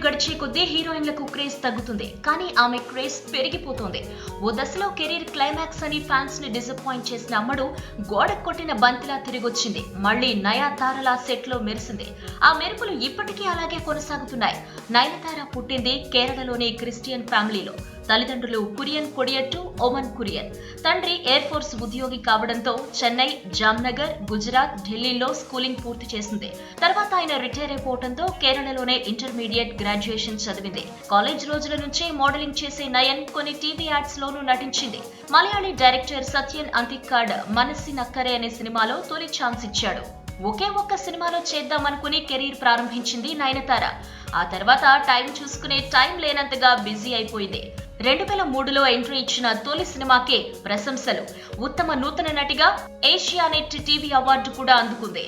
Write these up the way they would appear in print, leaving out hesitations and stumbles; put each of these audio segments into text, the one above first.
గడిచే కొద్దీ హీరోయిన్లకు క్రేజ్ తగ్గుతుంది, కానీ ఆమె క్రేజ్ పెరిగిపోతుంది. ఓ దశలో కెరీర్ క్లైమాక్స్ అని ఫ్యాన్స్ ని డిసప్పాయింట్ చేసిన అమ్మడు గోడ కొట్టిన బంతిలా తిరిగొచ్చింది. మళ్లీ నయనతారలా సెట్ లో మెరిసింది. ఆ మెరుపులు ఇప్పటికీ అలాగే కొనసాగుతున్నాయి. నయనతార పుట్టింది కేరళలోని క్రిస్టియన్ ఫ్యామిలీలో. తల్లిదండ్రులు కురియన్ కొడియట్టు, ఒమన్ కురియన్. తండ్రి ఎయిర్ ఫోర్స్ ఉద్యోగి కావడంతో చెన్నై, జామ్నగర్, గుజరాత్, ఢిల్లీలో స్కూలింగ్ పూర్తి చేసింది. తర్వాత ఆయన రిటైర్ అయిపోవడంతో కేరళలోనే ఇంటర్మీడియట్, గ్రాడ్యుయేషన్ చదివింది. కాలేజ్ రోజుల నుంచే మోడలింగ్ చేసే నయన్ కొన్ని టీవీ యాడ్స్ లోనూ నటించింది. మలయాళీ డైరెక్టర్ సత్యన్ అంతిక్కాడ్ మనస్సి నక్కరే అనే సినిమాలో తొలి ఛాన్స్ ఇచ్చాడు. ఒకే ఒక్క సినిమాలో చేద్దామనుకుని కెరీర్ ప్రారంభించింది నయనతార. ఆ తర్వాత టైం చూసుకునే టైం లేనంతగా బిజీ అయిపోయింది. 2003లో ఎంట్రీ ఇచ్చిన తొలి సినిమాకే ప్రశంసలు. ఉత్తమ నూతన నటిగా ఏషియానెట్ టీవీ అవార్డు కూడా అందుకుంది.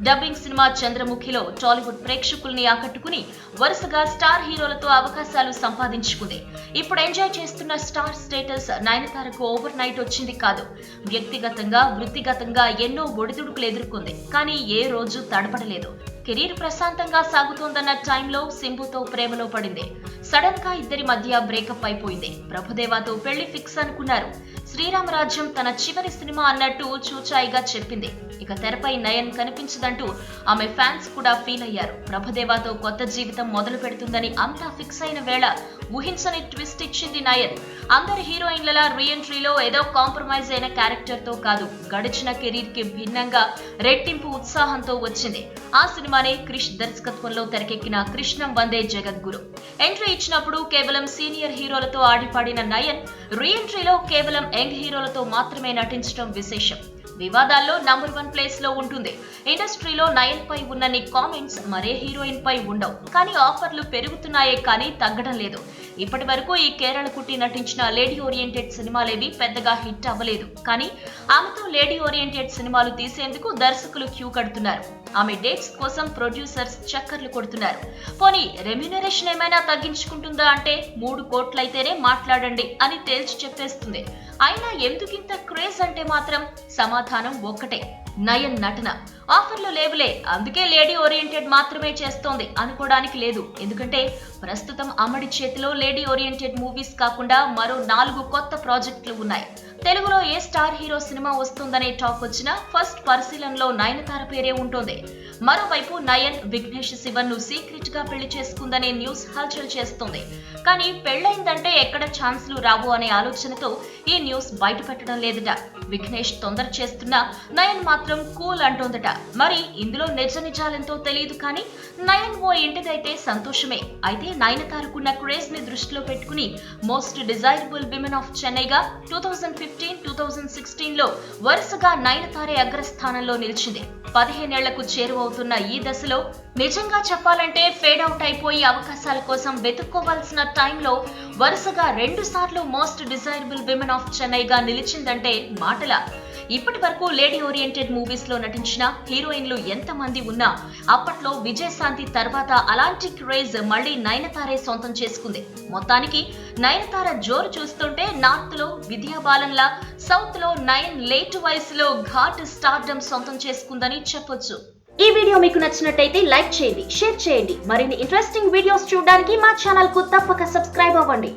డబ్బింగ్ సినిమా చంద్రముఖిలో టాలీవుడ్ ప్రేక్షకుల్ని ఆకట్టుకుని వరుసగా స్టార్ హీరోలతో అవకాశాలు సంపాదించుకుంది. ఇప్పుడు ఎంజాయ్ చేస్తున్న స్టార్ స్టేటస్ నయనతారకు ఓవర్ నైట్ వచ్చింది కాదు. వ్యక్తిగతంగా, వృత్తిగతంగా ఎన్నో ఒడిదుడుకులు ఎదుర్కొంది, కానీ ఏ రోజు తడపడలేదు. కెరీర్ ప్రశాంతంగా సాగుతోందన్న టైంలో సింబుతో ప్రేమలో పడింది. సడన్ గా ఇద్దరి మధ్య బ్రేకప్ అయిపోయింది. ప్రభుదేవాతో పెళ్లి ఫిక్స్ అనుకున్నారు. శ్రీరామరాజ్యం తన చివరి సినిమా అన్నట్టు చూచాయిగా చెప్పింది. ఇక తెరపై నయన్ కనిపించదంటూ ఆమె ఫ్యాన్స్ కూడా ఫీల్ అయ్యారు. ప్రభుదేవాతో కొత్త జీవితం మొదలు పెడుతుందని అంతా ఫిక్స్ అయిన వేళ ఊహించని ట్విస్ట్ ఇచ్చింది నయన్. అందరి హీరోయిన్లలా రీఎంట్రీలో ఏదో కాంప్రమైజ్ అయిన క్యారెక్టర్ తో కాదు, గడిచిన కెరీర్ కి భిన్నంగా రెట్టింపు ఉత్సాహంతో వచ్చింది. ఆ సినిమానే క్రిష్ దర్శకత్వంలో తెరకెక్కిన కృష్ణం వందే జగద్గురు. ఎంట్రీ ఇచ్చినప్పుడు కేవలం సీనియర్ హీరోలతో ఆడిపాడిన నయన్ రీఎంట్రీలో కేవలం యంగ్ హీరోలతో మాత్రమే నటించడం విశేషం. వివాదాల్లో నంబర్ 1 ప్లేస్ లో ఉంటుంది. ఇండస్ట్రీలో నయన్ పై ఉన్నన్ని కామెంట్స్ మరే హీరోయిన్ పై ఉండవు, కానీ ఆఫర్లు పెరుగుతున్నాయే కానీ తగ్గడం లేదు. ఇప్పటి వరకు ఈ కేరళ కుట్టి నటించిన లేడీ ఓరియంటెడ్ సినిమాలేవి పెద్దగా హిట్ అవ్వలేదు, కానీ ఆమెతో లేడీ ఓరియంటెడ్ సినిమాలు తీసేందుకు దర్శకులు క్యూ కడుతున్నారు. ఆమె డేట్స్ కోసం ప్రొడ్యూసర్స్ చక్కర్లు కొడుతున్నారు. పోనీ రెమ్యునరేషన్ ఏమైనా తగ్గించుకుంటుందా అంటే 3 కోట్లయితేనే మాట్లాడండి అని తేల్చి చెప్పేస్తుంది. అయినా ఎందుకింత క్రేజ్ అంటే మాత్రం సమాధానం ఒక్కటే, నయన్ నటన. ఆఫర్లు లేవులే, అందుకే లేడీ ఓరియంటెడ్ మాత్రమే చేస్తోంది అనుకోవడానికి లేదు. ఎందుకంటే ప్రస్తుతం అమ్మడి చేతిలో లేడీ ఓరియంటెడ్ మూవీస్ కాకుండా మరో 4 కొత్త ప్రాజెక్టులు ఉన్నాయి. తెలుగులో ఏ స్టార్ హీరో సినిమా వస్తుందనే టాక్ వచ్చినా ఫస్ట్ పరిశీలనలో నయనతార పేరే ఉంటుంది. మరోవైపు నయన్ విఘ్నేష్ శివన్ ను సీక్రెట్ గా పెళ్లి చేసుకుందనే న్యూస్ హల్చల్ చేస్తుంది. కానీ పెళ్లైందంటే ఎక్కడ ఛాన్స్లు రావు అనే ఆలోచనతో ఈ న్యూస్ బయట పెట్టడం లేదట. విఘ్నేష్ తొందర చేస్తున్నా నయన్ మాత్రం కూల్ అంటోందట. మరి ఇందులో నిజ నిజాలెంతో తెలియదు, కానీ నయన్ ఓ ఇంటిదైతే సంతోషమే. అయితే నయనతారకున్న క్రేజ్ ని దృష్టిలో పెట్టుకుని మోస్ట్ డిజైరబుల్ విమెన్ ఆఫ్ చెన్నైగా 2015-2016లో వరుసగా నయనతారే అగ్రస్థానంలో నిలిచింది. 15 ఏళ్లకు చేరువవుతున్న ఈ దశలో నిజంగా చెప్పాలంటే ఫేడ్ అవుట్ అయిపోయి అవకాశాల కోసం వెతుక్కోవాల్సిన టైంలో వరుసగా 2 సార్లు మోస్ట్ డిజైరబుల్ విమెన్ ఆఫ్ చెన్నైగా నిలిచిందంటే మాటలా? ఇప్పటి వరకు లేడీ ఓరియంటెడ్ మూవీస్ లో నటించిన హీరోయిన్లు ఎంతమంది ఉన్నా అప్పట్లో విజయశాంతి తర్వాత అలాంటి క్రేజ్ మళ్లీ నయనతారే సొంతం చేసుకుంది. మొత్తానికి నయనతార జోరు చూస్తుంటే నార్త్ లో విద్యా బాలన్లా, సౌత్ లో నయన్ లేట్ వయసులో ఘాట్ స్టార్డమ్ సొంతం చేసుకుందని చెప్పొచ్చు. ఈ వీడియో మీకు నచ్చినట్టయితే లైక్ చేయండి, షేర్ చేయండి. మరిన్ని ఇంట్రెస్టింగ్ వీడియోస్ చూడడానికి మా ఛానల్ కు తప్పక సబ్స్క్రైబ్ అవ్వండి.